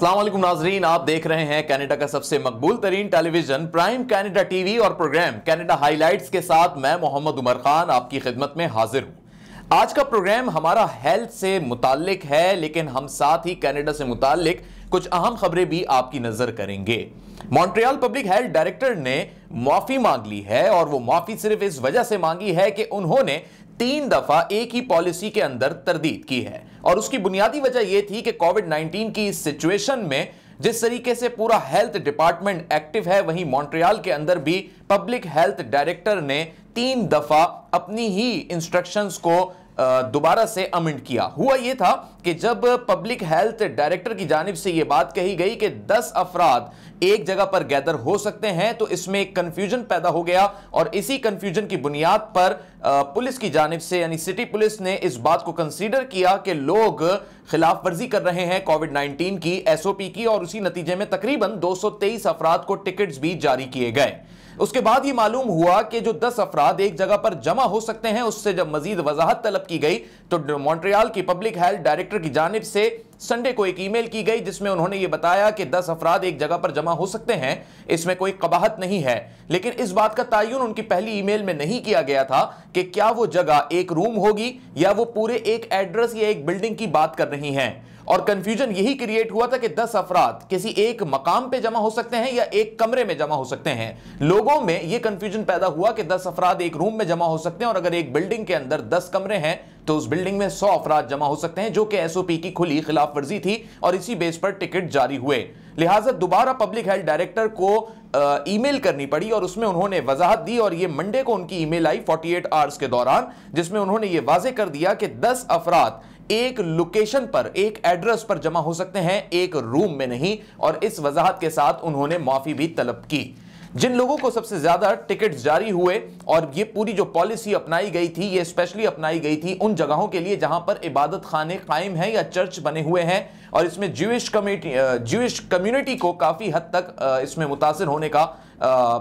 अस्सलाम वालेकुम नाजरीन, आप देख रहे हैं कनाडा का सबसे मकबूल तरीन टेलीविजन प्राइम कनाडा टीवी और प्रोग्राम कनाडा हाइलाइट्स के साथ मैं मोहम्मद उमर खान आपकी खिदमत में हाजिर हूं। आज का प्रोग्राम हमारा हेल्थ से मुताल्लिक है, लेकिन हम साथ ही कनाडा से मुताल्लिक कुछ अहम खबरें भी आपकी नजर करेंगे। मॉन्ट्रियल पब्लिक हेल्थ डायरेक्टर ने माफी मांग ली है और वो माफी सिर्फ इस वजह से मांगी है कि उन्होंने 3 दफा एक ही पॉलिसी के अंदर तरदीद की है और उसकी बुनियादी वजह यह थी कि कोविड-19 की इस सिचुएशन में जिस तरीके से पूरा हेल्थ डिपार्टमेंट एक्टिव है, वहीं मॉन्ट्रियल के अंदर भी पब्लिक हेल्थ डायरेक्टर ने 3 दफा अपनी ही इंस्ट्रक्शंस को दोबारा से अमेंड किया। हुआ यह था कि जब पब्लिक हेल्थ डायरेक्टर की जानिब से यह बात कही गई कि 10 अफराद एक जगह पर गैदर हो सकते हैं, तो इसमें एक कंफ्यूजन पैदा हो गया और इसी कंफ्यूजन की बुनियाद पर पुलिस की जानिब से यानी सिटी पुलिस ने इस बात को कंसीडर किया कि लोग खिलाफ वर्जी कर रहे हैं कोविड-19 की एसओपी की, और उसी नतीजे में तकरीबन 223 अफराद को टिकट्स भी जारी किए गए। उसके बाद यह मालूम हुआ कि जो 10 अफराद एक जगह पर जमा हो सकते हैं, उससे जब मजीद वजाहत तलब की गई तो मॉन्ट्रियल की पब्लिक हेल्थ डायरेक्टर की जानिब से संडे को एक ईमेल की गई जिसमें उन्होंने यह बताया कि 10 अफराद एक जगह पर जमा हो सकते हैं, इसमें कोई कबाहत नहीं है। लेकिन इस बात का तयन उनकी पहली ईमेल में नहीं किया गया था कि क्या वो जगह एक रूम होगी या वो पूरे एक एड्रेस या एक बिल्डिंग की बात कर रही हैं। और कंफ्यूजन यही क्रिएट हुआ था कि 10 अफराद किसी एक मकाम पे जमा हो सकते हैं या एक कमरे में जमा हो सकते हैं। लोगों में यह कंफ्यूजन पैदा हुआ कि 10 अफराद एक रूम में जमा हो सकते हैं और अगर एक बिल्डिंग के अंदर 10 कमरे हैं तो उस बिल्डिंग में 100 अफराद जमा हो सकते हैं, जो कि एसओपी की खुली खिलाफ वर्जी थी और इसी बेस पर टिकट जारी हुए। लिहाजा दोबारा पब्लिक हेल्थ डायरेक्टर को ईमेल करनी पड़ी और उसमें उन्होंने वजाहत दी और ये मंडे को उनकी ईमेल आई 48 आवर्स के दौरान, जिसमें उन्होंने ये वाजे कर दिया कि 10 अफराद एक लोकेशन पर एक एड्रेस पर जमा हो सकते हैं, एक रूम में नहीं। और इस वजाहत के साथ उन्होंने माफी भी तलब की। जिन लोगों को सबसे ज्यादा टिकट्स जारी हुए और ये पूरी जो पॉलिसी अपनाई गई थी, ये स्पेशली अपनाई गई थी उन जगहों के लिए जहां पर इबादत खाने कायम हैं या चर्च बने हुए हैं, और इसमें ज्यूइश कम्युनिटी को काफी हद तक इसमें मुतासिर होने का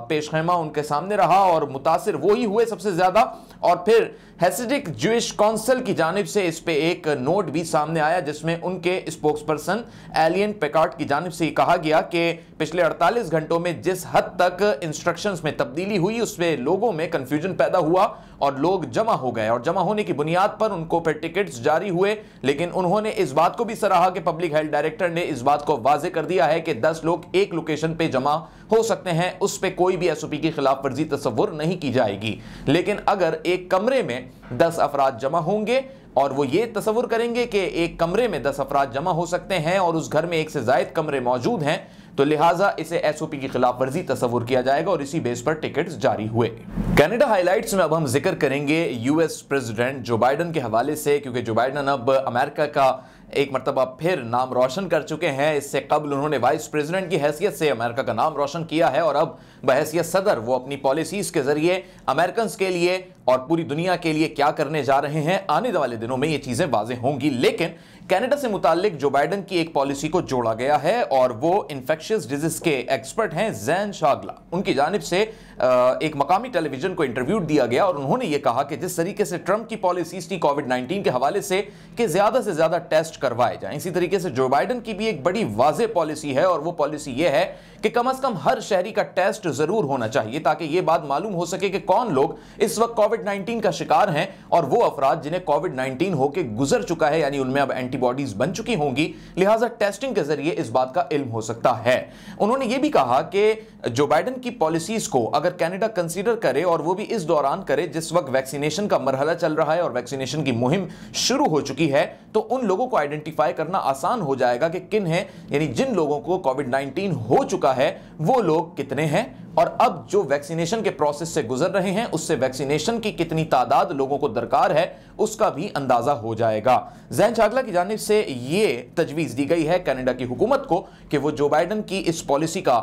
पेशखेमा उनके सामने रहा और मुतासिर वो ही हुए सबसे ज्यादा। और फिर हैसिडिक ज्यूइश काउंसिल की जानिब से इस पे एक नोट भी सामने आया जिसमें उनके स्पोक्सपर्सन एलियन पेकार्ट की जानिब से कहा गया कि पिछले 48 घंटों में जिस हद तक इंस्ट्रक्शंस में तब्दीली हुई उसमें लोगों में कंफ्यूजन पैदा हुआ और लोग जमा हो गए और जमा होने की बुनियाद पर उनको फिर टिकट्स जारी हुए। लेकिन उन्होंने इस बात को भी सराहा कि पब्लिक हेल्थ डायरेक्टर ने इस बात को वाजे कर दिया है कि 10 लोग एक लोकेशन पे जमा हो सकते हैं, उस पे कोई भी एसओपी की खिलाफ वर्जी तस्वुर नहीं की जाएगी। लेकिन अगर एक कमरे में 10 अफराद जमा होंगे और वो ये तस्वुर करेंगे कि एक कमरे में 10 अफराद जमा हो सकते हैं और उस घर में एक से ज्यादा कमरे मौजूद हैं, तो लिहाजा इसे एसओपी की खिलाफ वर्जी तस्वुर किया जाएगा और इसी बेस पर टिकट्स जारी हुए। कनाडा हाइलाइट्स में अब हम जिक्र करेंगे यूएस प्रेसिडेंट जो बाइडन के हवाले से, क्योंकि जो बाइडन अब अमेरिका का एक मरतबा फिर नाम रोशन कर चुके हैं। इससे कबल उन्होंने वाइस प्रेसिडेंट की हैसियत से अमेरिका का नाम रोशन किया है और अब बहैसियत सदर वो अपनी पॉलिसीज के जरिए अमेरिकन्स के लिए और पूरी दुनिया के लिए क्या करने जा रहे हैं, आने वाले दिनों में ये चीजें वाज़ेह होंगी। लेकिन कनाडा से मुताल्लिक जो बाइडन की एक पॉलिसी को जोड़ा गया है और वो इन्फेक्शियस डिजीज के एक्सपर्ट हैं जैन शागला, उनकी जानिब से एक मकामी टेलीविजन को इंटरव्यू दिया गया और उन्होंने ये कहा कि जिस तरीके से ट्रंप की पॉलिसीज थी कोविड-19 के हवाले से कि ज्यादा से ज्यादा टेस्ट करवाए जाएं, इसी तरीके से जो बाइडन की भी एक बड़ी वाज़ेह पॉलिसी है और वो पॉलिसी ये है कि कम से कम हर शहरी का टेस्ट जरूर होना चाहिए ताकि ये बात मालूम हो सके कि कौन लोग इस वक्त कोविड-19 का शिकार हैं और वो अफराद जिन्हें कोविड-19 होकर गुजर चुका है, यानी उनमें अब एंटीबॉडीज बन चुकी होंगी, लिहाजा टेस्टिंग के जरिए इस बात का इल्म हो सकता है। उन्होंने ये भी कहा कि जो बाइडन की पॉलिसीज को अगर कनाडा कंसीडर करे और वो भी इस दौरान करे जिस वक्त वैक्सीनेशन का मरहला चल रहा है और वैक्सीनेशन की मुहिम शुरू हो चुकी है, तो उन लोगों को आइडेंटिफाई करना आसान हो जाएगा कि किन हैं, यानी जिन लोगों को कोविड-19 हो चुका है वो लोग कितने हैं और अब जो वैक्सीनेशन के प्रोसेस से गुजर रहे हैं उससे वैक्सीनेशन की कितनी तादाद लोगों को दरकार है उसका भी अंदाजा हो जाएगा। जैन शागला की जानिब से ये तजवीज़ दी गई है कनाडा की हुकूमत को कि वो जो बाइडन की इस पॉलिसी का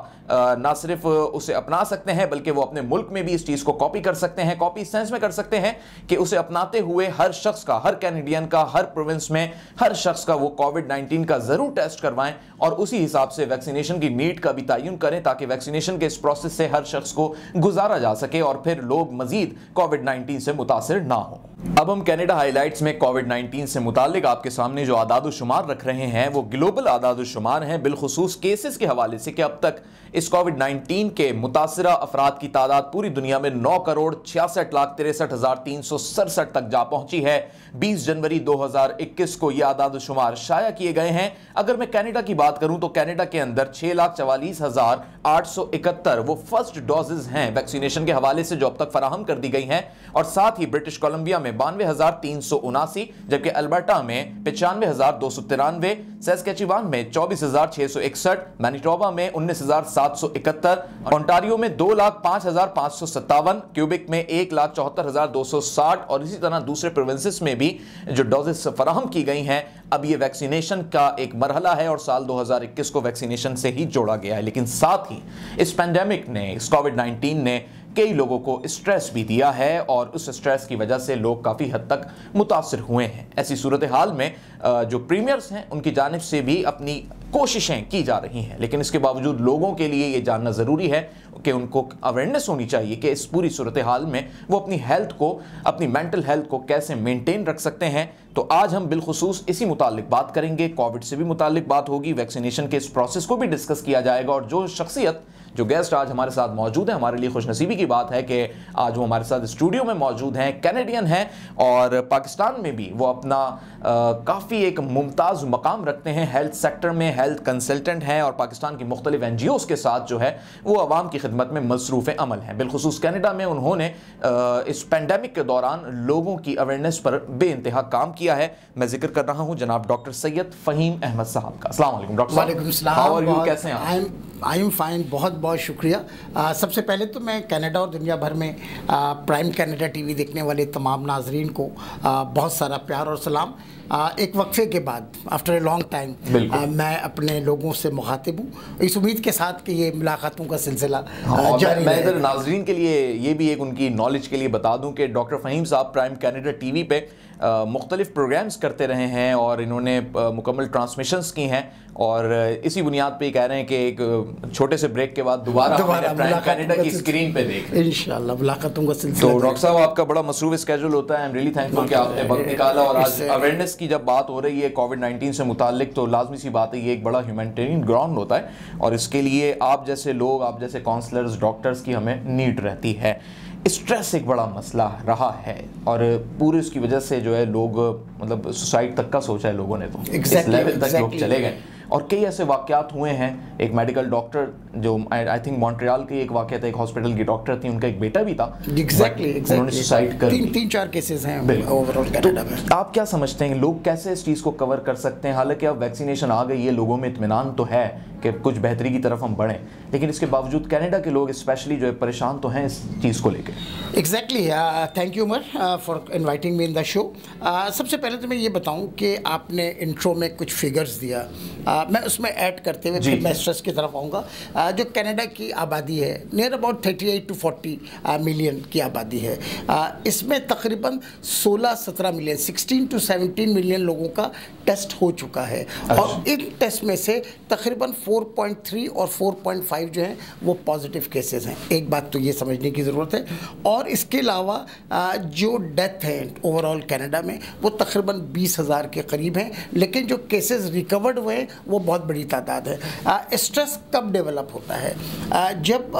ना सिर्फ उसे अपना सकते हैं बल्कि वो अपने मुल्क में भी इस चीज़ को कॉपी कर सकते हैं। कॉपी इस सेंस में कर सकते हैं कि उसे अपनाते हुए हर शख्स का, हर कैनेडियन का, हर प्रोविंस में हर शख्स का वो कोविड-19 का जरूर टेस्ट करवाएं और उसी हिसाब से वैक्सीनेशन की नीड का भी तयन करें ताकि वैक्सीनेशन के इस प्रोसेस से हर शख्स को गुजारा जा सके और फिर लोग मजीद कोविड-19 से मुतासिर ना हो। अब हम कनाडा हाइलाइट्स में कोविड-19 से मुतालिक आपके सामने जो आदाद-ओ-शुमार रख रहे हैं वो ग्लोबल आदाद-ओ-शुमार हैं, बिलखुसूस केसेस के हवाले से कि अब तक इस कोविड-19 के मुतासरा अफराद की तादाद पूरी दुनिया में 9,66,63,367 तक जा पहुंची है। 20 जनवरी 2021 को यह आदाद-ओ-शुमार शाया किए गए हैं। अगर मैं कनाडा की बात करूं तो कनाडा के अंदर 6,44,871 वो फर्स्ट डोजेज हैं वैक्सीनेशन के हवाले से जो अब तक फराहम कर दी गई हैं, और साथ ही ब्रिटिश कोलंबिया में 92,379, जबकि अल्बर्टा में 95,293, सैस्कैचुवान में 24,661, मैनिटोबा में 19,771, ओंटारियो में 2,05,557, क्यूबिक में 1,74,260 और इसी तरह दूसरे प्रोविंसेस में भी जो डोजेस फराहम की गई हैं। अब ये वैक्सीनेशन का एक मरहला है और साल 2021 को वैक्सीनेशन से ही जोड़ा गया है। लेकिन साथ ही इस पैंडेमिक ने, इस कोविड-19 ने कई लोगों को स्ट्रेस भी दिया है और उस स्ट्रेस की वजह से लोग काफ़ी हद तक मुतासिर हुए हैं। ऐसी सूरत हाल में जो प्रीमियर्स हैं उनकी जानिब से भी अपनी कोशिशें की जा रही हैं, लेकिन इसके बावजूद लोगों के लिए ये जानना ज़रूरी है कि उनको अवेयरनेस होनी चाहिए कि इस पूरी सूरत हाल में वो अपनी हेल्थ को, अपनी मेंटल हेल्थ को कैसे मेंटेन रख सकते हैं। तो आज हम बिलखुसूस इसी मुतालिक बात करेंगे, कोविड से भी मुतालिक बात होगी, वैक्सीनेशन के इस प्रोसेस को भी डिस्कस किया जाएगा। और जो शख्सियत, जो गेस्ट आज हमारे साथ मौजूद है, हमारे लिए खुशनसीबी की बात है कि आज वो हमारे साथ स्टूडियो में मौजूद हैं, कैनेडियन हैं और पाकिस्तान में भी वो अपना काफ़ी एक मुमताज़ मकाम रखते हैं हेल्थ सेक्टर में, हेल्थ कंसल्टेंट हैं और पाकिस्तान की मुख्तलिफ NGOs के साथ जो है वो आवाम की खिदमत में मसरूफ़ अमल हैं। बिलखुसूस कनाडा में उन्होंने इस पेंडेमिक के दौरान लोगों की अवेयरनेस पर बेइंतहा काम किया है। मैं जिक्र कर रहा हूँ जनाब डॉक्टर सैयद फ़हीम अहमद साहब का। अस्सलाम वालेकुम डॉक्टर साहब। वालेकुम सलाम। हाउ आर यू, कैसे हैं आप? आई एम फाइन, बहुत बहुत शुक्रिया। सबसे पहले तो मैं कनाडा और दुनिया भर में प्राइम कनाडा TV देखने वाले तमाम नाजरीन को बहुत सारा प्यार और सलाम। एक वक्फे के बाद आफ्टर ए लॉन्ग टाइम मैं अपने लोगों से मुखातिब हूँ, इस उम्मीद के साथ कि ये मुलाकातों का सिलसिला जारी मैं इधर नाजरीन के लिए ये भी एक उनकी नॉलेज के लिए बता दूं कि डॉक्टर फ़हीम साहब प्राइम कनाडा TV पे मुख्तलिफ प्रोग्राम्स करते रहे हैं और इन्होंने मुकम्मल ट्रांसमिशंस की हैं और इसी बुनियाद पे कह रहे हैं कि एक छोटे से ब्रेक के बाद दोबारा प्राइम कनाडा की स्क्रीन पे देखें इंशाल्लाह मुलाकातों का सिलसिला। तो डॉक्टर साहब आपका बड़ा मसरूफ स्केड्यूल होता है, आई एम रियली थैंकफुल कि आपने वक्त निकाला। और आज अवेयरनेस की जब बात हो रही है कोविड-19 से मुतालिक तो लाजमी सी बात है ये एक बड़ा ह्यूमैनिटेरियन ग्राउंड होता है और इसके लिए आप जैसे लोग, आप जैसे काउंसलर्स, डॉक्टर्स की हमें नीड रहती है। स्ट्रेस एक बड़ा मसला रहा है और पूरी उसकी वजह से जो है लोग मतलब सुसाइड तक का सोचा है लोगों ने, तो इस लेवल तक लोग चले गए और कई ऐसे वाक़यात हुए हैं। एक मेडिकल डॉक्टर जो आई थिंक मॉन्ट्रियल की एक वाक़या था, एक हॉस्पिटल की डॉक्टर थी, उनका एक बेटा भी था, उन्होंने सुसाइड कर ली। 3-4 केसेस हैं ओवरऑल कनाडा में। आप क्या समझते हैं लोग कैसे इस चीज़ को कवर कर सकते हैं? हालांकि अब वैक्सीनेशन आ गई है, लोगों में इत्मीनान तो है कि कुछ बेहतरी की तरफ हम बढ़ें, लेकिन इसके बावजूद कनाडा के लोग स्पेशली जो है परेशान तो हैं इस चीज़ को लेकर। Exactly, thank you Umar for inviting me in the show. सबसे पहले तो मैं ये बताऊं कि आपने इंट्रो में कुछ फिगर्स दिया, मैं उसमें ऐड करते हुए फिर मैं स्ट्रेस की तरफ आऊँगा। जो कनाडा की आबादी है नियर अबाउट 38 to 40 मिलियन की आबादी है, इसमें तकरीबन 16-17 मिलियन 16 to 17 मिलियन लोगों का टेस्ट हो चुका है और इन टेस्ट में से तकरीबन 4.3 और 4.5 जो हैं वो पॉजिटिव केसेस हैं। एक बात तो ये समझने की ज़रूरत है। और इसके अलावा जो डेथ है ओवरऑल कनाडा में वो तकरीबन 20,000 के करीब हैं, लेकिन जो केसेस रिकवर्ड हुए हैं वो बहुत बड़ी तादाद है। स्ट्रेस कब डेवलप होता है? जब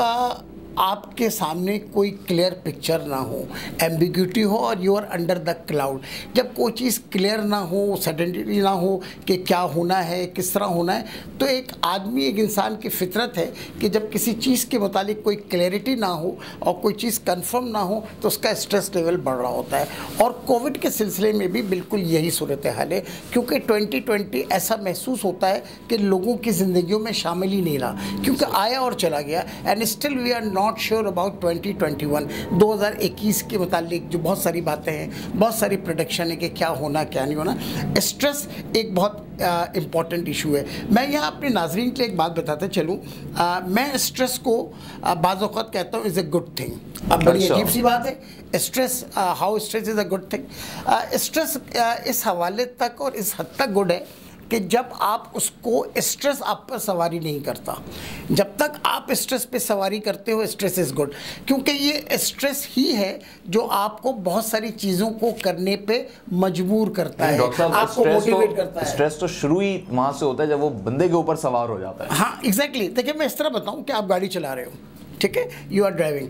आपके सामने कोई क्लियर पिक्चर ना हो, एम्बिग्यूटी हो और you are under the cloud. जब कोई चीज़ क्लियर ना हो, सर्टेनिटी ना हो कि क्या होना है, किस तरह होना है, तो एक आदमी, एक इंसान की फितरत है कि जब किसी चीज़ के मुतालिक कोई क्लैरिटी ना हो और कोई चीज़ कंफर्म ना हो तो उसका स्ट्रेस लेवल बढ़ रहा होता है। और कोविड के सिलसिले में भी बिल्कुल यही सूरत हाल है, क्योंकि 2020 ऐसा महसूस होता है कि लोगों की ज़िंदगियों में शामिल ही नहीं रहा, क्योंकि आया और चला गया। And still we are not sure about 2021 के मुतालिक जो बहुत सारी बातें हैं, बहुत सारी प्रोडिक्शन है कि क्या होना क्या नहीं होना। स्ट्रेस एक बहुत इम्पॉर्टेंट इशू है। मैं यहाँ अपने नाजरीन के लिए एक बात बताते चलूँ, मैं स्ट्रेस को बाज़ औक़ात कहता हूँ इज़ ए गुड थिंग। अब बड़ी अजीब सी बात है, stress, how stress is a good thing. Stress इस हवाले तक और इस हद तक गुड है कि जब आप उसको स्ट्रेस आप पर सवारी नहीं करता। जब तक आप स्ट्रेस पे सवारी करते हो, स्ट्रेस इज़ गुड, क्योंकि ये स्ट्रेस ही है जो आपको बहुत सारी चीज़ों को करने पे मजबूर करता है, आपको मोटिवेट करता है। स्ट्रेस तो शुरू ही वहाँ से होता है जब वो बंदे के ऊपर सवार हो जाता है। हाँ एग्जैक्टली। देखिए मैं इस तरह बताऊँ कि आप गाड़ी चला रहे हो, ठीक है, यू आर ड्राइविंग,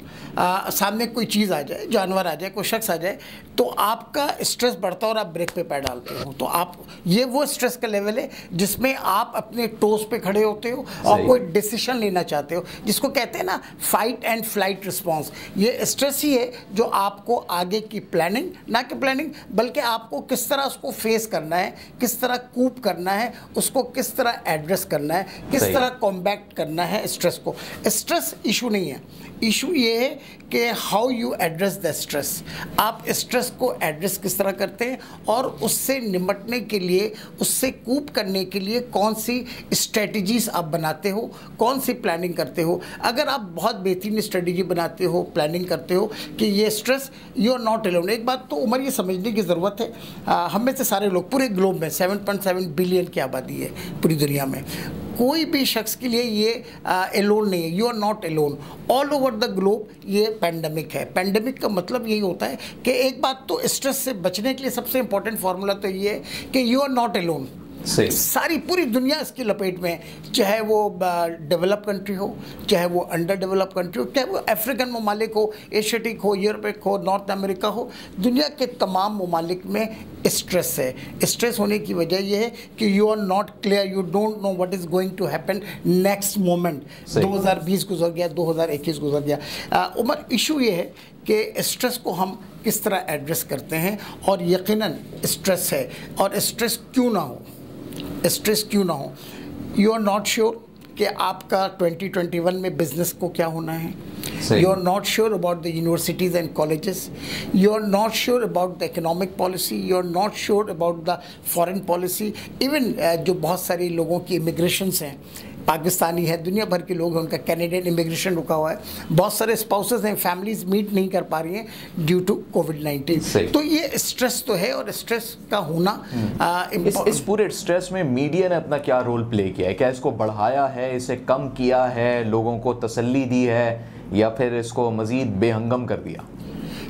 सामने कोई चीज़ आ जाए, जानवर आ जाए, कोई शख्स आ जाए, तो आपका स्ट्रेस बढ़ता है और आप ब्रेक पे पैर डालते हो। तो आप, ये वो स्ट्रेस का लेवल है जिसमें आप अपने टोस पे खड़े होते हो और कोई डिसीजन लेना चाहते हो, जिसको कहते हैं ना फाइट एंड फ्लाइट रिस्पॉन्स। ये स्ट्रेस ही है जो आपको आगे की प्लानिंग, ना कि प्लानिंग बल्कि आपको किस तरह उसको फेस करना है, किस तरह कूप करना है, उसको किस तरह एड्रेस करना है, किस तरह कॉम्बैक्ट करना है स्ट्रेस को। स्ट्रेस इशू नहीं है, इशू ये है कि how you address the stress. आप स्ट्रेस को एड्रेस किस तरह करते हैं और उससे निपटने के लिए, उससे कूप करने के लिए कौन सी स्ट्रेटजीज आप बनाते हो, कौन सी प्लानिंग करते हो। अगर आप बहुत बेहतरीन स्ट्रेटजी बनाते हो, प्लानिंग करते हो कि ये stress, you are not alone. एक बात तो उमर ये समझने की ज़रूरत है, हम में से सारे लोग पूरे ग्लोब में 7.7 बिलियन की आबादी है पूरी दुनिया में, कोई भी शख्स के लिए ये एलोन नहीं है, you are not alone. All over the globe ये पैंडमिक है। पैंडमिक का मतलब यही होता है कि एक बात तो स्ट्रेस से बचने के लिए सबसे इंपॉर्टेंट फार्मूला तो ये है कि यू आर नॉट एलोन। सारी पूरी दुनिया इसकी लपेट में, चाहे वो डेवलप कंट्री हो, चाहे वो अंडर डेवलप कंट्री हो, चाहे वो अफ्रीकन ममालिक हो, एशियाटिक हो, यूरोपिक हो, नॉर्थ अमेरिका हो, दुनिया के तमाम ममालिक में स्ट्रेस है। स्ट्रेस होने की वजह यह है कि you are not clear, you don't know what is going to happen next moment. 2020 गुजर गया, 2021 गुजर गया। उमर इशू ये है कि स्ट्रेस को हम किस तरह एड्रेस करते हैं, और यकीनन स्ट्रेस है, और स्ट्रेस क्यों ना हो, स्ट्रेस क्यों ना हो। यू आर नॉट श्योर कि आपका 2021 में बिजनेस को क्या होना है, you are not sure about the universities and colleges, you are not sure about the economic policy, you are not sure about the foreign policy. Even जो बहुत सारी लोगों की इमिग्रेशंस हैं, पाकिस्तानी है, दुनिया भर के लोग हैं, उनका कैनेडियन इमिग्रेशन रुका हुआ है, बहुत सारे स्पाउसेस हैं, फैमिलीज मीट नहीं कर पा रही हैं ड्यू टू कोविड-19। तो ये स्ट्रेस तो है, और स्ट्रेस का होना इस पूरे स्ट्रेस में मीडिया ने अपना क्या रोल प्ले किया है? क्या इसको बढ़ाया है, इसे कम किया है, लोगों को तसल्ली दी है, या फिर इसको मज़ीद बेहंगम कर दिया?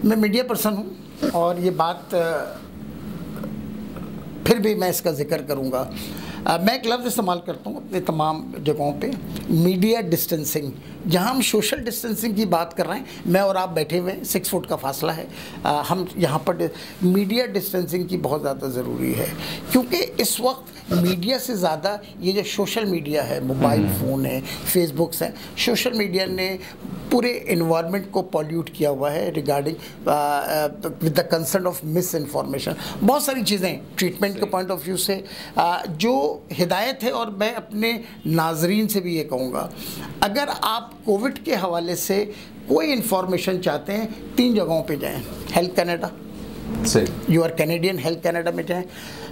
मैं मीडिया पर्सन हूँ और ये बात फिर भी मैं इसका जिक्र करूँगा। मैं एक लफ्ज़ इस्तेमाल करता हूँ अपने तमाम जगहों पे, मीडिया डिस्टेंसिंग। जहाँ हम सोशल डिस्टेंसिंग की बात कर रहे हैं, मैं और आप बैठे हुए हैं, 6 फुट का फासला है, हम यहाँ पर मीडिया डिस्टेंसिंग की बहुत ज़्यादा ज़रूरी है, क्योंकि इस वक्त मीडिया से ज़्यादा ये जो सोशल मीडिया है, मोबाइल फ़ोन है, फेसबुक्स हैं, सोशल मीडिया ने पूरे इन्वायरमेंट को पॉल्यूट किया हुआ है regarding with the concern of miss information. बहुत सारी चीज़ें ट्रीटमेंट के पॉइंट ऑफ व्यू से जो हिदायत है, और मैं अपने नाजरीन से भी ये कहूँगा, अगर आप कोविड के हवाले से कोई इन्फॉर्मेशन चाहते हैं, 3 जगहों पे जाएं। Health Canada, you are Canadian, health Canada में जाएं,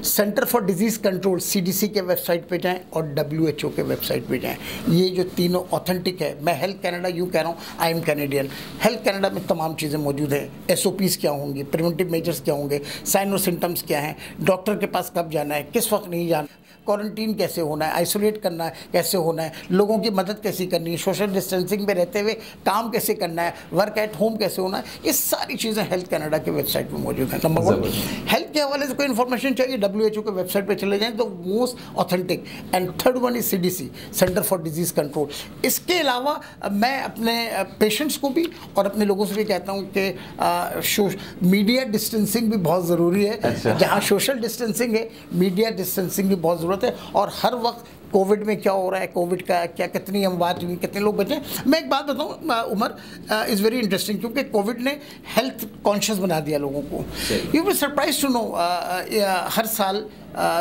centre for disease control CDC के वेबसाइट पे जाएं, और WHO के वेबसाइट पे जाएं। ये जो तीनों ऑथेंटिक है। मैं हेल्थ कनाडा यूँ कह रहा हूँ, I am Canadian. Health Canada में तमाम चीज़ें मौजूद हैं, SOPs क्या होंगी, प्रिवेंटिव मेजर्स क्या होंगे, साइन और सिम्टम्स क्या हैं, डॉक्टर के पास कब जाना है, किस वक्त नहीं जाना, क्वारंटीन कैसे होना है, आइसोलेट करना है कैसे होना है, लोगों की मदद कैसी करनी है, सोशल डिस्टेंसिंग में रहते हुए काम कैसे करना है, वर्क एट होम कैसे होना है, ये सारी चीज़ें हेल्थ कनाडा के वेबसाइट पर मौजूद हैं। नंबर 1, हेल्थ के हवाले से कोई इन्फॉर्मेशन चाहिए, WHO के वेबसाइट पे चले जाएं, तो most authentic. And third one is CDC, centre for disease control. इसके अलावा मैं अपने पेशेंट्स को भी और अपने लोगों से भी कहता हूँ कि मीडिया डिस्टेंसिंग भी बहुत ज़रूरी है। जहाँ सोशल डिस्टेंसिंग है, मीडिया डिस्टेंसिंग भी बहुत ज़रूरत है। और हर वक्त कोविड में क्या हो रहा है, कोविड का क्या, कितनी अमवात हुई, कितने लोग बचे। मैं एक बात बताऊं उमर, इज़ वेरी इंटरेस्टिंग, क्योंकि कोविड ने हेल्थ कॉन्शियस बना दिया लोगों को। You will surprise to know, हर साल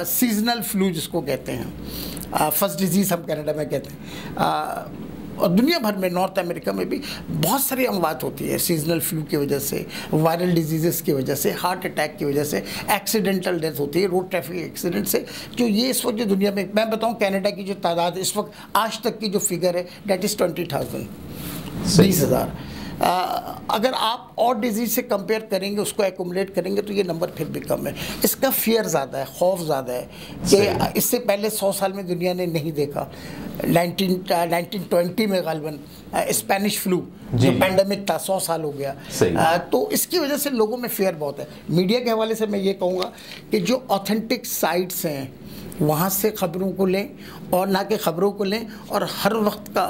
सीजनल फ्लू जिसको कहते हैं, फर्स्ट डिजीज़ हम कनाडा में कहते हैं, और दुनिया भर में, नॉर्थ अमेरिका में भी बहुत सारी अमवात होती है सीजनल फ्लू की वजह से, वायरल डिजीज़ की वजह से, हार्ट अटैक की वजह से, एक्सीडेंटल डेथ होती है रोड ट्रैफिक एक्सीडेंट से। जो ये इस वक्त जो दुनिया में, मैं बताऊं कनाडा की जो तादाद इस वक्त आज तक की जो फिगर है, डेट इज़ 20,000, 20,000। अगर आप और डिजीज से कंपेयर करेंगे, उसको एक्यूमुलेट करेंगे तो ये नंबर फिर भी कम है। इसका फियर ज़्यादा है, खौफ ज़्यादा है कि इससे पहले 100 साल में दुनिया ने नहीं देखा। 1920 में गालिबन स्पेनिश फ्लू जो पैंडेमिक था, 100 साल हो गया। तो इसकी वजह से लोगों में फेयर बहुत है। मीडिया के हवाले से मैं ये कहूँगा कि जो ऑथेंटिक साइट्स हैं वहाँ से खबरों को लें और ना कि खबरों को लें, और हर वक्त का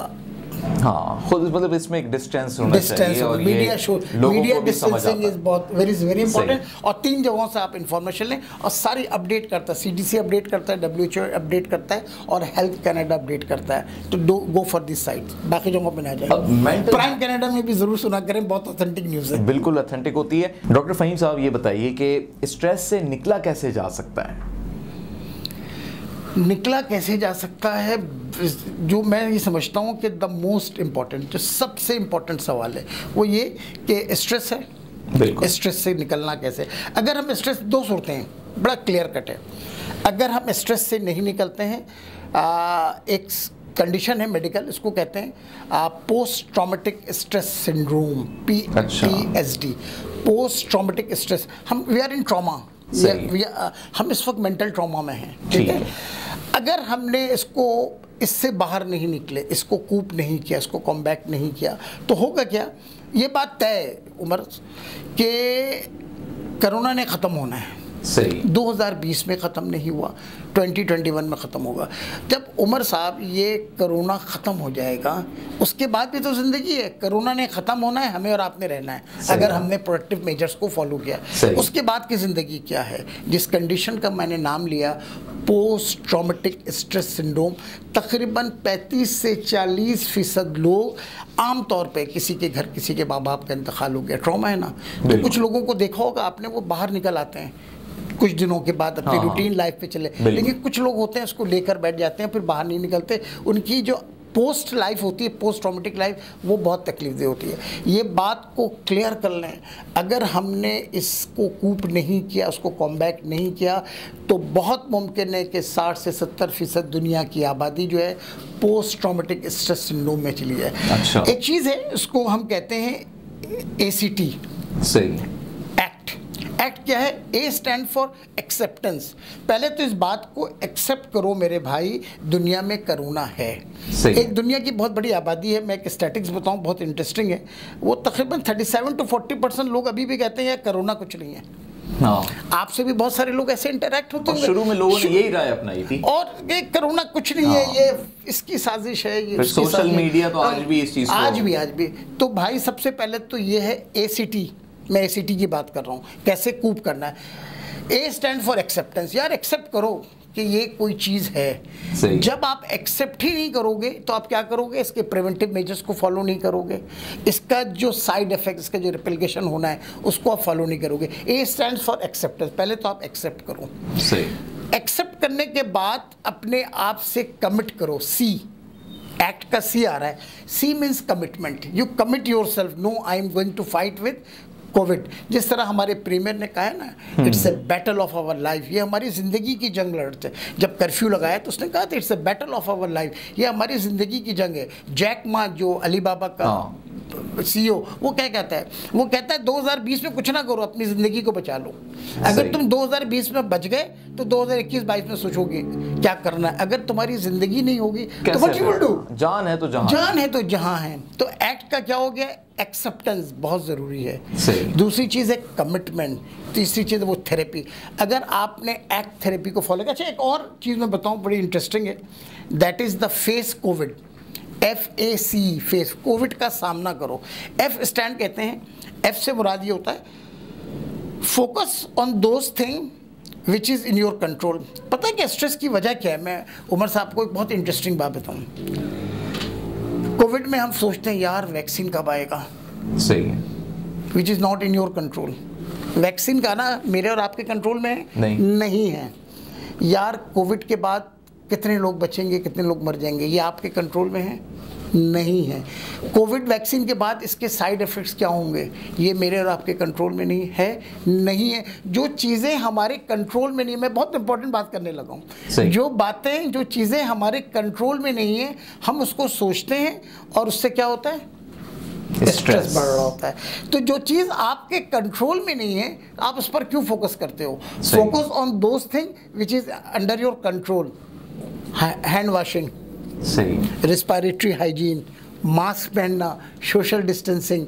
हाँ खुद मतलब इसमें एक डिस्टेंस होना चाहिए, और मीडिया डिस्टेंसिंग इज बहुत वेरी इंपॉर्टेंट। और 3 जगहों से आप इंफॉर्मेशन लें, और सारी अपडेट करता है, CDC अपडेट करता है, WHO अपडेट करता है, और हेल्थ कैनेडा अपडेट करता है। तो गो फॉर दिस साइट, बाकी जगहों पे ना जाए। प्राइम कैनेडा में भी जरूर सुना करें, बहुत ऑथेंटिक न्यूज़ है, बिल्कुल ऑथेंटिक होती है। डॉक्टर फहीम साहब ये बताइए कि स्ट्रेस से निकला कैसे जा सकता है? निकला कैसे जा सकता है, जो मैं ये समझता हूँ कि द मोस्ट इम्पॉर्टेंट, जो सबसे इम्पॉर्टेंट सवाल है वो ये कि स्ट्रेस है। स्ट्रेस से निकलना कैसे? अगर हम स्ट्रेस, 2 सूरतें हैं, बड़ा क्लियर कट है। अगर हम स्ट्रेस से नहीं निकलते हैं, एक कंडीशन है मेडिकल, इसको कहते हैं post traumatic stress syndrome, PSD, post traumatic stress. We are in trauma, हम इस वक्त मेंटल ट्रॉमा में हैं, ठीक है। अगर हमने इससे बाहर नहीं निकले, इसको कूप नहीं किया, इसको कॉम्बैट नहीं किया, तो होगा क्या? ये बात तय है उमर कि कोरोना ने ख़त्म होना है। 2020 में ख़त्म नहीं हुआ, 2021 में ख़त्म होगा। जब उमर साहब ये कोरोना ख़त्म हो जाएगा, उसके बाद भी तो ज़िंदगी है। कोरोना ने ख़त्म होना है, हमें और आपने रहना है, अगर हमने प्रोटेक्टिव मेजर्स को फॉलो किया। उसके बाद की ज़िंदगी क्या है? जिस कंडीशन का मैंने नाम लिया, पोस्ट ट्रॉमेटिक स्ट्रेस सिंड्रोम, तकरीबन 35 से 40% लोग आम तौर पे, किसी के घर किसी के माँ बाप का इंतकाल हो गया, ट्रॉमा है ना, तो कुछ लोगों को देखा होगा आपने, वो बाहर निकल आते हैं कुछ दिनों के बाद, अपनी रूटीन लाइफ पे चले। लेकिन कुछ लोग होते हैं उसको लेकर बैठ जाते हैं, फिर बाहर नहीं निकलते। उनकी जो पोस्ट लाइफ होती है, पोस्ट ट्रॉमेटिक लाइफ, वो बहुत तकलीफदेह होती है। ये बात को क्लियर कर लें, अगर हमने इसको कूप नहीं किया, उसको कॉम्बैट नहीं किया, तो बहुत मुमकिन है कि 60 से 70% दुनिया की आबादी जो है पोस्ट ट्रॉमेटिक स्ट्रेस सिंड्रोम में चली जाए। अच्छा। एक चीज़ है, उसको हम कहते हैं ACT। सही। एक्ट क्या है? A stand for acceptance. पहले तो इस बात को एक्सेप्ट करो मेरे भाई, दुनिया में कोरोना है। एक दुनिया की बहुत बड़ी आबादी है, मैं एक स्टैटिक्स बताऊं, बहुत इंटरेस्टिंग है। वो तकरीबन 37 to 40% लोग अभी भी कहते हैं यार कोरोना कुछ नहीं है। आपसे भी बहुत सारे लोग ऐसे इंटरेक्ट होते हैं, शुरू में लोगों ने यही राय अपनाई थी, और ये कोरोना कुछ नहीं है, ये इसकी साजिश है, ये सोशल मीडिया तो आज भी इस चीज को, आज भी। तो भाई सबसे पहले तो ये है ACT, मैं ACT की बात कर रहा हूँ, कैसे कूप करना है। A stand for acceptance. यार एक्सेप्ट करो कि ये कोई चीज़ है। जब आप एक्सेप्ट ही नहीं करोगे तो आप क्या करोगे? इसके प्रिवेंटिव मेजर्स को फॉलो नहीं करोगे, इसका जो साइड इफेक्ट, इसका जो रिप्लिकेशन होना है उसको आप फॉलो नहीं करोगे। A stand for acceptance. पहले तो आप एक्सेप्ट करो, एक्सेप्ट करने के बाद अपने आप से कमिट करो। C, एक्ट का C आ रहा है। C means commitment. You commit yourself, no I am going to fight with Covid. जिस तरह हमारे प्रीमियर ने कहा है ना, it's a battle of our life, ये हमारी ज़िंदगी की जंग लड़ते हैं। जब कर्फ्यू लगाया तो उसने कहा था it's a battle of our life, ये हमारी ज़िंदगी की जंग है। जैक मा जो अलीबाबा का CEO, वो क्या कहता है? वो कहता है 2020 में कुछ ना करो, अपनी ज़िंदगी को बचा लो। अगर तुम 2020 में बच गए तो 2021-22 में सोचोगे क्या करना है। अगर तुम्हारी ज़िंदगी नहीं होगी तो व्हाट यू विल डू? जान है तो जहां है। तो एक्ट का क्या हो गया? एक्सेप्टेंस बहुत ज़रूरी है। दूसरी चीज़ है कमिटमेंट। तीसरी चीज़ है वो थेरेपी। अगर आपने एक्ट थेरेपी को फॉलो किया। अच्छा, एक और चीज़ मैं बताऊं, बड़ी इंटरेस्टिंग है, that is the face Covid. FAC, face Covid का सामना करो। F स्टैंड कहते हैं, F से मुराद ये होता है focus on those thing which is in your control. पता है कि स्ट्रेस की वजह क्या है? मैं उमर साहब को एक बहुत इंटरेस्टिंग बात बताऊं। कोविड में हम सोचते हैं यार वैक्सीन कब आएगा, सही है, which is not in your control. Vaccine का ना मेरे और आपके कंट्रोल में नहीं है। यार कोविड के बाद कितने लोग बचेंगे, कितने लोग मर जाएंगे, ये आपके कंट्रोल में है? नहीं है। कोविड वैक्सीन के बाद इसके साइड इफ़ेक्ट्स क्या होंगे, ये मेरे और आपके कंट्रोल में नहीं है। जो चीज़ें हमारे कंट्रोल में नहीं, मैं बहुत इंपॉर्टेंट बात करने लगा हूँ, जो चीज़ें हमारे कंट्रोल में नहीं है, हम उसको सोचते हैं और उससे क्या होता है? स्ट्रेस बढ़ रहा होता है। तो जो चीज़ आपके कंट्रोल में नहीं है, आप उस पर क्यों फोकस करते हो? Focus on those thing which is under your control. Hand washing, सही, रेस्पिरेटरी हाइजीन, मास्क पहनना, सोशल डिस्टेंसिंग,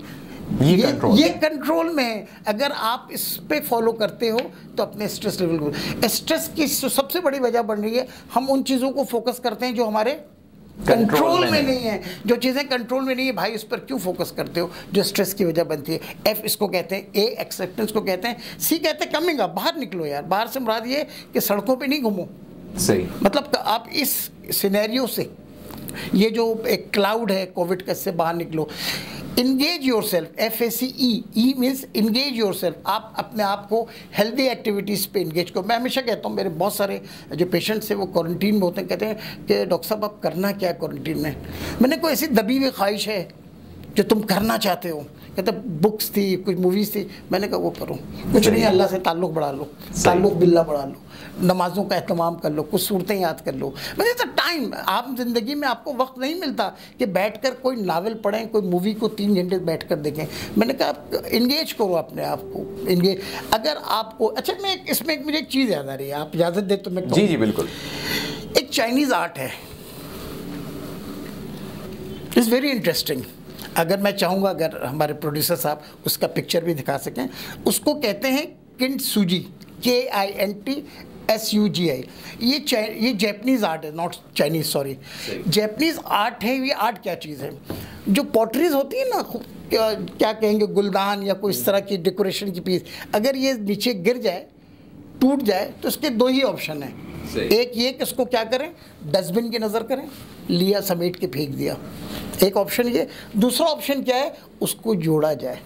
ये कंट्रोल में है। अगर आप इस पे फॉलो करते हो तो अपने स्ट्रेस लेवल को, स्ट्रेस की सबसे बड़ी वजह बन रही है हम उन चीज़ों को फोकस करते हैं जो हमारे कंट्रोल में नहीं है। जो चीज़ें कंट्रोल में नहीं है भाई, उस पर क्यों फोकस करते हो जो स्ट्रेस की वजह बनती है। एफ इसको कहते हैं, ए एक्सेप्टेंस को कहते हैं, सी कहते हैं कमिंग अप, बाहर निकलो यार। बाहर से मुराद ये कि सड़कों पे नहीं घूमो। सही, मतलब आप इस सिनेरियो से, ये जो एक क्लाउड है कोविड का, इससे बाहर निकलो। Engage your self, FACE, E means engage your self. आप अपने आप को हेल्दी एक्टिविटीज़ पे इंगेज करो। मैं हमेशा कहता हूँ, मेरे बहुत सारे जो पेशेंट्स हैं वो क्वारंटीन में होते हैं, कहते हैं कि डॉक्टर साहब आप करना क्या है क्वारंटीन में? मैंने कोई ऐसी दबी हुई ख्वाहिश है जो तुम करना चाहते हो? कहते बुक्स थी, कुछ मूवीज़ थी। मैंने कहा वो करो, कुछ नहीं, अल्लाह से ताल्लुक़ बढ़ा लो, ताल्लुक़ बिल्ला बढ़ा लो, नमाज़ों का एहतमाम कर लो, कुछ सूरतें याद कर लो। मैंने तो टाइम, आप ज़िंदगी में आपको वक्त नहीं मिलता कि बैठकर कोई नावल पढ़ें, कोई मूवी को 3 घंटे बैठकर देखें। मैंने कहा आप इंगेज करो अपने आप को, इंगेज। अगर आपको, अच्छा मैं इसमें मुझे एक चीज़ याद आ रही है, आप इजाज़त दे तो मैं कहूँ। जी बिल्कुल। एक चाइनीज़ आर्ट है, इट्स वेरी इंटरेस्टिंग। अगर मैं चाहूँगा, अगर हमारे प्रोड्यूसर साहब उसका पिक्चर भी दिखा सकें, उसको कहते हैं किंटसुजी, KINTSUGI। ये जैपनीज़ आर्ट है, not Chinese, sorry, Japanese art है। ये आर्ट क्या चीज़ है? जो पॉटरीज होती है ना, क्या कहेंगे, गुलदान या कोई इस तरह की डेकोरेशन की पीस, अगर ये नीचे गिर जाए, टूट जाए, तो इसके 2 ही ऑप्शन हैं। एक ये कि इसको क्या करें, डस्टबिन की नज़र करें, लिया समेट के फेंक दिया, एक ऑप्शन ये। दूसरा ऑप्शन क्या है, उसको जोड़ा जाए।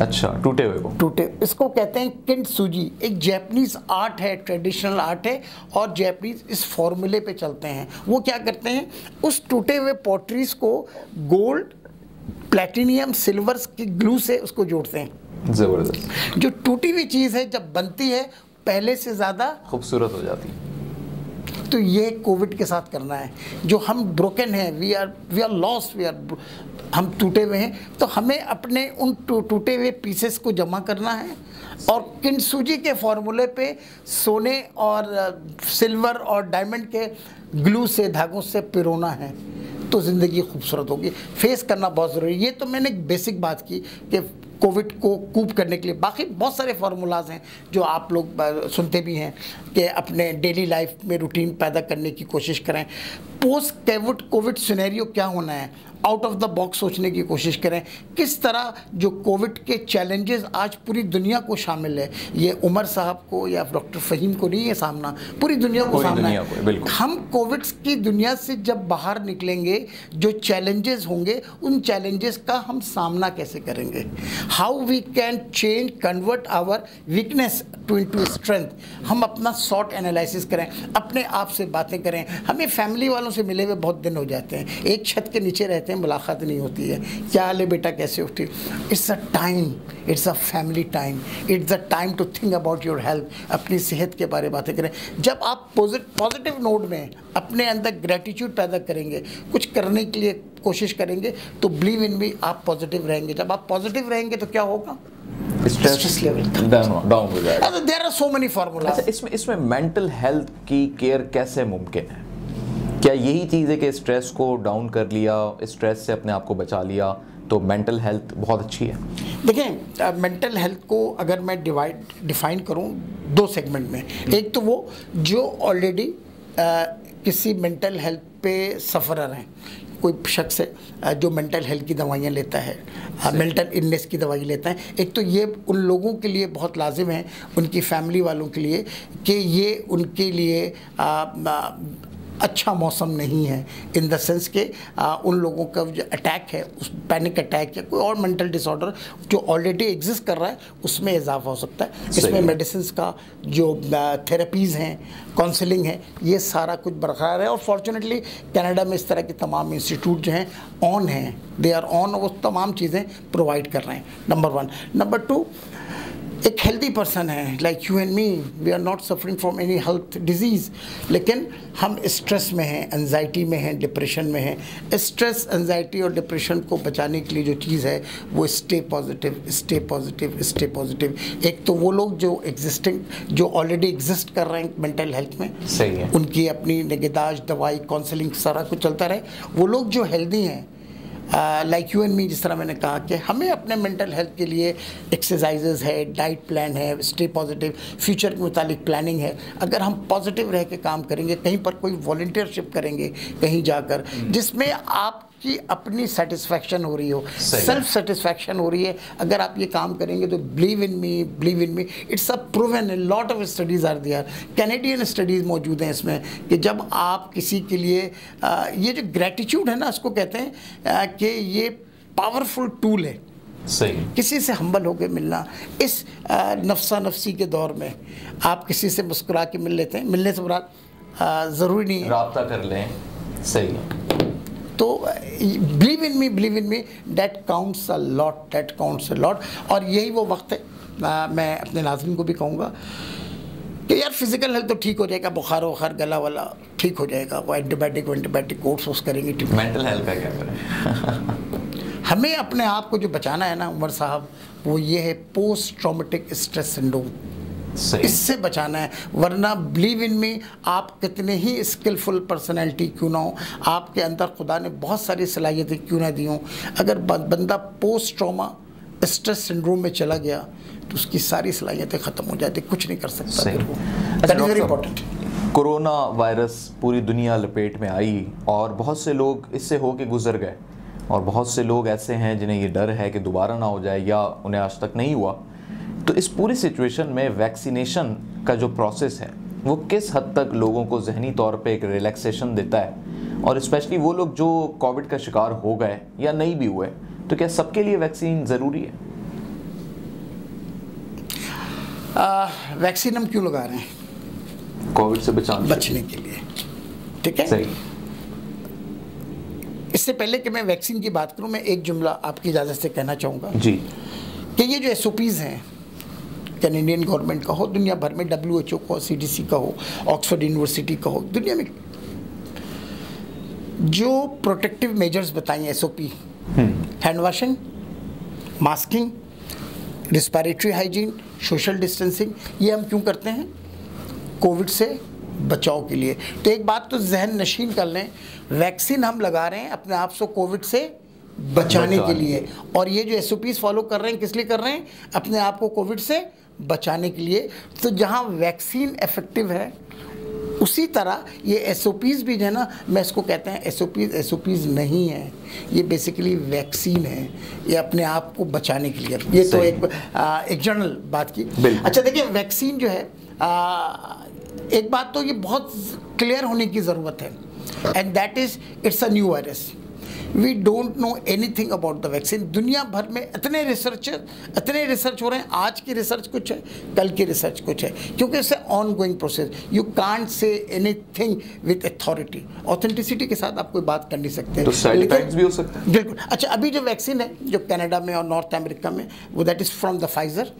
अच्छा, टूटे हुए को टूटे, इसको कहते हैं किंटसुजी। एक जैपनीज आर्ट है, ट्रेडिशनल आर्ट है, और जैपनीज इस फॉर्मूले पे चलते हैं। वो क्या करते हैं, उस टूटे हुए पॉटरीज को गोल्ड, प्लेटिनियम, सिल्वर की ग्लू से उसको जोड़ते हैं। जबरदस्त। जो टूटी हुई चीज़ है जब बनती है पहले से ज़्यादा खूबसूरत हो जाती है। तो ये कोविड के साथ करना है। जो हम ब्रोकन हैं, वी आर लॉस्ट, हम टूटे हुए हैं, तो हमें अपने उन टूटे हुए पीसेस को जमा करना है और किंटसुजी के फॉर्मूले पे सोने और सिल्वर और डायमंड के ग्लू से, धागों से पिरोना है, तो ज़िंदगी खूबसूरत होगी। फेस करना बहुत ज़रूरी है। ये तो मैंने एक बेसिक बात की कि कोविड को कूप करने के लिए। बाकी बहुत सारे फार्मूलाज हैं जो आप लोग सुनते भी हैं कि अपने डेली लाइफ में रूटीन पैदा करने की कोशिश करें। पोस्ट कोविड सिनेरियो क्या होना है, आउट ऑफ द बॉक्स सोचने की कोशिश करें। किस तरह जो कोविड के चैलेंजेस आज पूरी दुनिया को शामिल है, ये उमर साहब को या डॉक्टर फ़हीम को नहीं है सामना, पूरी दुनिया को सामना है। हम कोविड की दुनिया से जब बाहर निकलेंगे, जो चैलेंजेस होंगे, उन चैलेंजेस का हम सामना कैसे करेंगे, how we can change, convert our weakness to strength. हम अपना शॉर्ट एनालिसिस करें, अपने आप से बातें करें। हमें फैमिली वालों से मिले हुए बहुत दिन हो जाते हैं, एक छत के नीचे रहते हैं, मुलाकात नहीं होती है, क्या हाल है बेटा, कैसे उठी। It's a time, it's a family time, it's a time to think about your health. अपनी सेहत के बारे में बातें करें। जब आप पॉजिटिव नोट में अपने अंदर ग्रेटिट्यूड पैदा करेंगे, कुछ करने के लिए कोशिश करेंगे, तो बिलीव इन मी, आप पॉजिटिव रहेंगे। जब आप पॉजिटिव रहेंगे तो क्या होगा, स्ट्रेस लेवल डाउन हो जाएगा। There are so many formulas. अच्छा, इसमें मेंटल हेल्थ की केयर कैसे मुमकिन है? क्या यही चीज़ है कि स्ट्रेस को डाउन कर लिया, स्ट्रेस से अपने आप को बचा लिया, तो मेंटल हेल्थ बहुत अच्छी है? देखें, मेंटल हेल्थ को अगर मैं डिफाइन करूं 2 सेगमेंट में। एक तो वो जो ऑलरेडी किसी मेंटल हेल्थ पे सफ़रर हैं, कोई शख्स है जो मेंटल हेल्थ की दवाइयाँ लेता है, मेंटल इलनेस की दवाई लेता है। एक तो ये उन लोगों के लिए बहुत लाजिम है, उनकी फैमिली वालों के लिए, कि ये उनके लिए अच्छा मौसम नहीं है, इन द सेंस के उन लोगों का जो अटैक है, उस पैनिक अटैक या कोई और मेंटल डिसऑर्डर जो ऑलरेडी एग्जिस्ट कर रहा है, उसमें इजाफा हो सकता है। इसमें मेडिसिन का जो थेरेपीज़ हैं, काउंसलिंग है, ये सारा कुछ बरकरार है। और फॉर्चुनेटली कनाडा में इस तरह के तमाम इंस्टीट्यूट जो हैं ऑन हैं, दे आर ऑन, वो तमाम चीज़ें प्रोवाइड कर रहे हैं। नंबर 1। नंबर 2, एक हेल्दी पर्सन है like you and me, we are not suffering from any health disease, लेकिन हम स्ट्रेस में हैं, एंजाइटी में हैं, डिप्रेशन में हैं। स्ट्रेस, एंजाइटी और डिप्रेशन को बचाने के लिए जो चीज़ है वो stay positive, stay positive, stay positive. एक तो वो लोग जो एग्जिस्टिंग, जो ऑलरेडी एग्जिस्ट कर रहे हैं मेंटल हेल्थ में, सही है, उनकी अपनी निगहदाश्त, दवाई, काउंसलिंग सारा कुछ चलता रहे। वो लोग जो हेल्दी हैं लाइक यू एंड मी, जिस तरह मैंने कहा कि हमें अपने मेंटल हेल्थ के लिए एक्सरसाइजेज है, डाइट प्लान है, स्टे पॉजिटिव, फ्यूचर के मुतालिक प्लानिंग है। अगर हम पॉजिटिव रह के काम करेंगे, कहीं पर कोई वॉलंटियरशिप करेंगे कहीं जाकर, जिसमें आपकी अपनी सेटिस्फैक्शन हो रही हो, सेल्फ सेटिस्फैक्शन हो रही है, अगर आप ये काम करेंगे तो believe in me, it's a proven, lot of studies are there, Canadian studies मौजूद हैं इसमें, कि जब आप किसी के लिए ये जो ग्रेटिट्यूड है ना, उसको कहते हैं कि ये पावरफुल टूल है। सही, किसी से हम्बल होकर मिलना, इस नफसा नफसी के दौर में आप किसी से मुस्कुरा के मिल लेते हैं, मिलने से बुरा ज़रूरी नहीं है राब्ता कर लें। सही है, तो believe in me, that counts a lot. और यही वो वक्त है, मैं अपने नाज़रीन को भी कहूँगा कि यार फिजिकल हेल्थ तो ठीक हो जाएगा, बुखार वखार, गला वाला ठीक हो जाएगा, वो एंटीबायोटिक कोर्स करेंगे, ठीक। मेंटल हेल्थ का क्या करें? हमें अपने आप को जो बचाना है ना उमर साहब, वो ये है पोस्ट ट्रॉमेटिक स्ट्रेस सिंड्रोम, इससे बचाना है। वरना बिलीव इन मी, आप कितने ही स्किलफुल पर्सनैलिटी क्यों ना हो, आपके अंदर खुदा ने बहुत सारी सलाहियतें क्यों ना दी हों, अगर बंदा पोस्ट ट्रॉमा स्ट्रेस सिंड्रोम में चला गया तो उसकी सारी सलाहियतें ख़त्म हो जाती, कुछ नहीं कर सकता। That is very important. Corona virus पूरी दुनिया लपेट में आई और बहुत से लोग इससे होके गुजर गए, और बहुत से लोग ऐसे हैं जिन्हें ये डर है कि दोबारा ना हो जाए या उन्हें आज तक नहीं हुआ। तो इस पूरी सिचुएशन में वैक्सीनेशन का जो प्रोसेस है वो किस हद तक लोगों को जहनी तौर पे एक रिलैक्सेशन देता है, और स्पेशली वो लोग जो कोविड का शिकार हो गए या नहीं भी हुए, तो क्या सबके लिए वैक्सीन ज़रूरी है? वैक्सीन हम क्यों लगा रहे हैं? कोविड से बचने के लिए, ठीक है। सही। इससे पहले कि मैं वैक्सीन की बात करूं, मैं एक जुमला आपकी इजाज़त से कहना चाहूँगा जी, कि ये जो SOPs हैं, कैनेडियन गवर्नमेंट का हो, दुनिया भर में WHO का हो, CDC का हो, ऑक्सफोर्ड यूनिवर्सिटी का हो, दुनिया में जो प्रोटेक्टिव मेजर्स बताइए SOP, hand washing, masking, respiratory hygiene, social distancing, ये हम क्यों करते हैं? कोविड से बचाव के लिए। तो एक बात तो जहन नशीन कर लें, वैक्सीन हम लगा रहे हैं अपने आप को कोविड से बचाने के लिए, और ये जो SOPs फॉलो कर रहे हैं किस लिए कर रहे हैं? अपने आप को कोविड से बचाने के लिए। तो जहाँ वैक्सीन इफेक्टिव है, उसी तरह ये SOPs भी जो है ना, मैं इसको कहते हैं SOPs नहीं है, ये बेसिकली वैक्सीन है, ये अपने आप को बचाने के लिए। ये तो एक जनरल बात की। अच्छा देखिए, वैक्सीन जो है, एक बात तो ये बहुत क्लियर होने की ज़रूरत है, and that is it's a new virus, we don't know anything about the vaccine. दुनिया भर में इतने रिसर्च हो रहे हैं, आज की रिसर्च कुछ है, कल की रिसर्च कुछ है, क्योंकि इससे on going process, you can't say anything with authority. Authenticity के साथ आप कोई बात कर नहीं सकते, तो साइड इफेक्ट्स भी हो सकते हैं। बिल्कुल। अच्छा, अभी जो वैक्सीन है जो कनाडा में और नॉर्थ अमेरिका में, वो that is from the Pfizer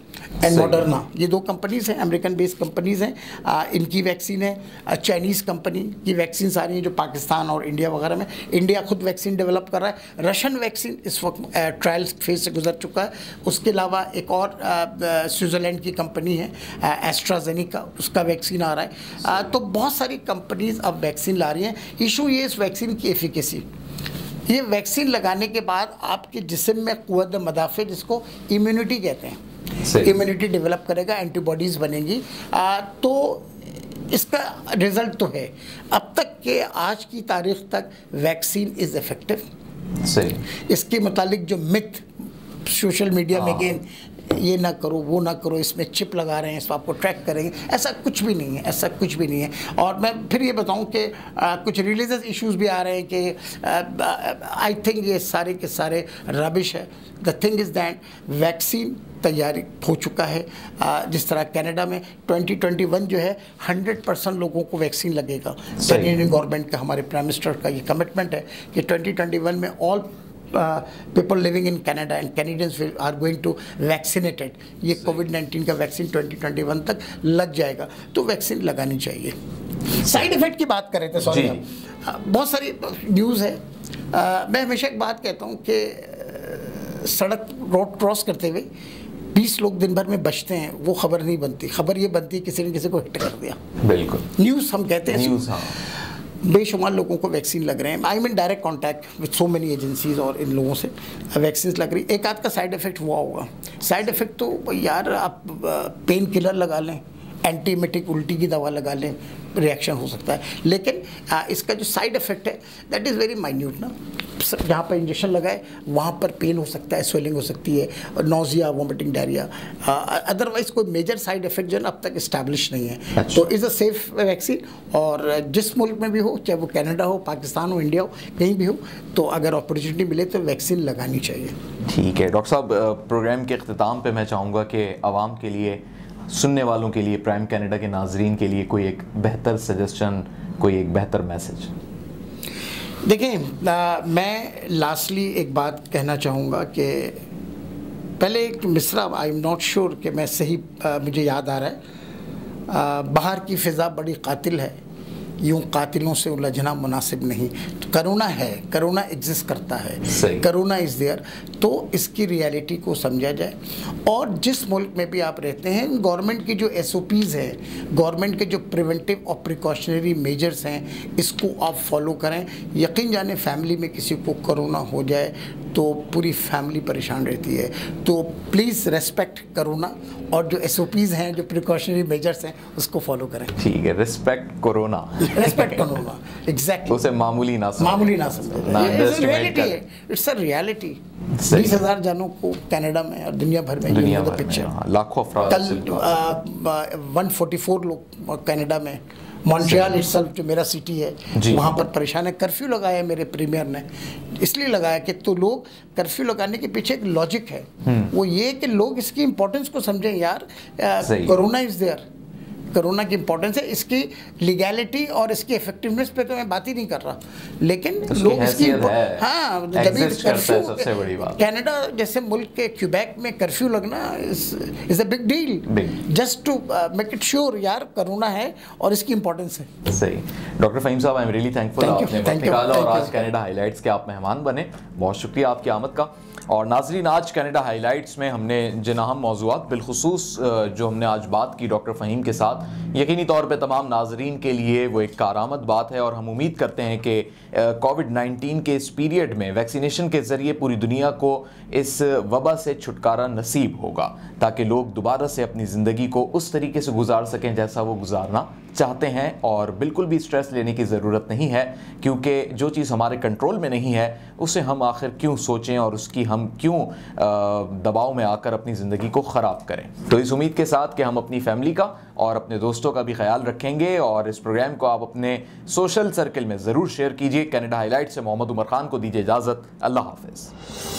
and Moderna, ये दो कंपनीज़ हैं, अमेरिकन बेस्ड कंपनीज़ हैं। इनकी वैक्सीन है, चाइनीज़ कंपनी की वैक्सीन आ रही हैं जो पाकिस्तान और इंडिया वगैरह में, इंडिया खुद वैक्सीन डेवलप कर रहा है। रशियन वैक्सीन इस वक्त ट्रायल फेज से गुजर चुका है। उसके अलावा एक और स्विट्ज़रलैंड की कंपनी है एस्ट्राजेनिका, उसका वैक्सीन आ रहा है। तो बहुत सारी कंपनीज अब वैक्सीन ला रही हैं। इशू ये इस वैक्सीन की एफिकेसी, ये वैक्सीन लगाने के बाद आपके जिस्म में क़ुव्वत मदाफ़े, जिसको इम्यूनिटी कहते हैं, इम्यूनिटी डेवलप करेगा, एंटीबॉडीज़ बनेंगी। तो इसका रिजल्ट तो है, अब तक के आज की तारीख तक वैक्सीन इज़ इफेक्टिव। सही। इसके मुतालिक जो मिथ सोशल मीडिया में, अगेन ये ना करो, वो ना करो, इसमें चिप लगा रहे हैं, इसको आपको ट्रैक करेंगे, ऐसा कुछ भी नहीं है, ऐसा कुछ भी नहीं है। और मैं फिर ये बताऊं कि कुछ रिलीजियस इश्यूज भी आ रहे हैं कि आई थिंक ये सारे के सारे रबिश है। The thing is that vaccine तैयारी हो चुका है। जिस तरह कनाडा में 2021 जो है 100% लोगों को वैक्सीन लगेगा। कैनेडियन गवर्नमेंट का, हमारे प्राइम मिनिस्टर का ये कमिटमेंट है कि 2021 में all people living in Canada and Canadians are going to vaccinated, ये कोविड-19 का वैक्सीन 2021 तक लग जाएगा, तो वैक्सीन लगानी चाहिए। साइड इफेक्ट की बात कर रहे थे, सॉरी, बहुत सारी न्यूज़ है। मैं हमेशा एक बात कहता हूँ कि सड़क रोड क्रॉस करते हुए 20 लोग दिन भर में बचते हैं, वो खबर नहीं बनती। खबर ये बनती है किसी ने किसी को हिट कर दिया। बिल्कुल, न्यूज़ हम कहते हैं न्यूज़। हाँ, बेशुमार लोगों को वैक्सीन लग रहे हैं। I mean direct contact with so many agencies, और इन लोगों से वैक्सीन लग रही। एक आध का साइड इफेक्ट हुआ होगा। साइड इफेक्ट तो यार आप पेन किलर लगा लें, एंटीमेटिक उल्टी की दवा लगा लें, रिएक्शन हो सकता है। लेकिन इसका जो साइड इफेक्ट है दैट इज़ वेरी माइन्यूट ना। जहाँ पर इंजेक्शन लगाए वहाँ पर पेन हो सकता है, स्वेलिंग हो सकती है, नोजिया, वोमिटिंग, डायरिया। अदरवाइज कोई मेजर साइड इफेक्ट जो है अब तक इस्टेब्लिश नहीं है। अच्छा। तो इज़ अ सेफ वैक्सीन, और जिस मुल्क में भी हो, चाहे वो कनाडा हो, पाकिस्तान हो, इंडिया हो, कहीं भी हो, तो अगर अपॉर्चुनिटी मिले तो वैक्सीन लगानी चाहिए। ठीक है डॉक्टर साहब, प्रोग्राम के अख्तिताम पे मैं चाहूँगा कि आवाम के लिए, सुनने वालों के लिए, प्राइम कनाडा के नाजरीन के लिए कोई एक बेहतर सजेशन, कोई एक बेहतर मैसेज। देखिए, मैं लास्टली एक बात कहना चाहूँगा कि पहले एक मिसरा, आई एम नॉट श्योर कि मैं सही, मुझे याद आ रहा है, बाहर की फ़िज़ा बड़ी कातिल है, यूं कातिलों से उलझना मुनासिब नहीं। तो करोना है, करोना एग्जिस्ट करता है, करोना इज़ देयर, तो इसकी रियलिटी को समझा जाए। और जिस मुल्क में भी आप रहते हैं, गवर्नमेंट की जो SOPs है, गवर्नमेंट के जो प्रिवेंटिव और प्रिकॉशनरी मेजर्स हैं, इसको आप फॉलो करें। यकीन जाने फैमिली में किसी को करोना हो जाए तो पूरी फैमिली परेशान रहती है। तो प्लीज़ रेस्पेक्ट करोना, और जो SOPs हैं, जो प्रिकॉशनरी मेजर्स हैं, उसको फॉलो करें। ठीक है, respect corona, respect corona, exactly, उसे मामूली ना समझें, मामूली ना समझें। रियलिटी है, इट्स अ रियलिटी। 20,000 जानों को कनाडा में और दुनिया भर में, लाखों अफराद, कल 144 लोग कनाडा में, मॉन्ट्रियल इटसेल्फ जो मेरा सिटी है, वहाँ पर परेशान है। कर्फ्यू लगाया है मेरे प्रीमियर ने, इसलिए लगाया कि तो लोग, कर्फ्यू लगाने के पीछे एक लॉजिक है, वो ये कि लोग इसकी इंपॉर्टेंस को समझें। यार, कोरोना इज़ देयर, कोरोना की इंपॉर्टेंस है, इसकी लीगैलिटी और इसकी इफेक्टिवनेस पे तो मैं बात ही नहीं कर रहा, लेकिन लोग इसकी, हाँ, सबसे बड़ी बात, कनाडा जैसे मुल्क के क्यूबेक में कर्फ्यू लगना is a big deal, just to make it sure यार कोरोना है और इसकी इंपॉर्टेंस है। सही। डॉक्टर फ़हीम साहब, आई एम रियली थैंकफुल, आपने वक्त निकाला और आज कनाडा हाईलाइट्स के आप मेहमान बने, बहुत शुक्रिया आपकी आमद का। और नाजरीन, आज कनाडा हाईलाइट्स में हमने जिन अहम मौज़ूआत बिलखुसूस जो हमने आज बात की डॉक्टर फ़हीम के साथ, यकीनी तौर पे तमाम नाजरीन के लिए वो एक कारआमद बात है। और हम उम्मीद करते हैं कि कोविड-19 के इस पीरियड में वैक्सीनेशन के ज़रिए पूरी दुनिया को इस वबा से छुटकारा नसीब होगा, ताकि लोग दोबारा से अपनी ज़िंदगी को उस तरीके से गुजार सकें जैसा वो गुजारना चाहते हैं। और बिल्कुल भी स्ट्रेस लेने की ज़रूरत नहीं है, क्योंकि जो चीज़ हमारे कंट्रोल में नहीं है उसे हम आखिर क्यों सोचें और उसकी हम क्यों दबाव में आकर अपनी ज़िंदगी को ख़राब करें। तो इस उम्मीद के साथ कि हम अपनी फैमिली का और अपने दोस्तों का भी ख्याल रखेंगे, और इस प्रोग्राम को आप अपने सोशल सर्कल में ज़रूर शेयर कीजिए। कनाडा हाईलाइट से मोहम्मद उमर खान को दीजिए इजाज़त। अल्लाह हाफ़िज़।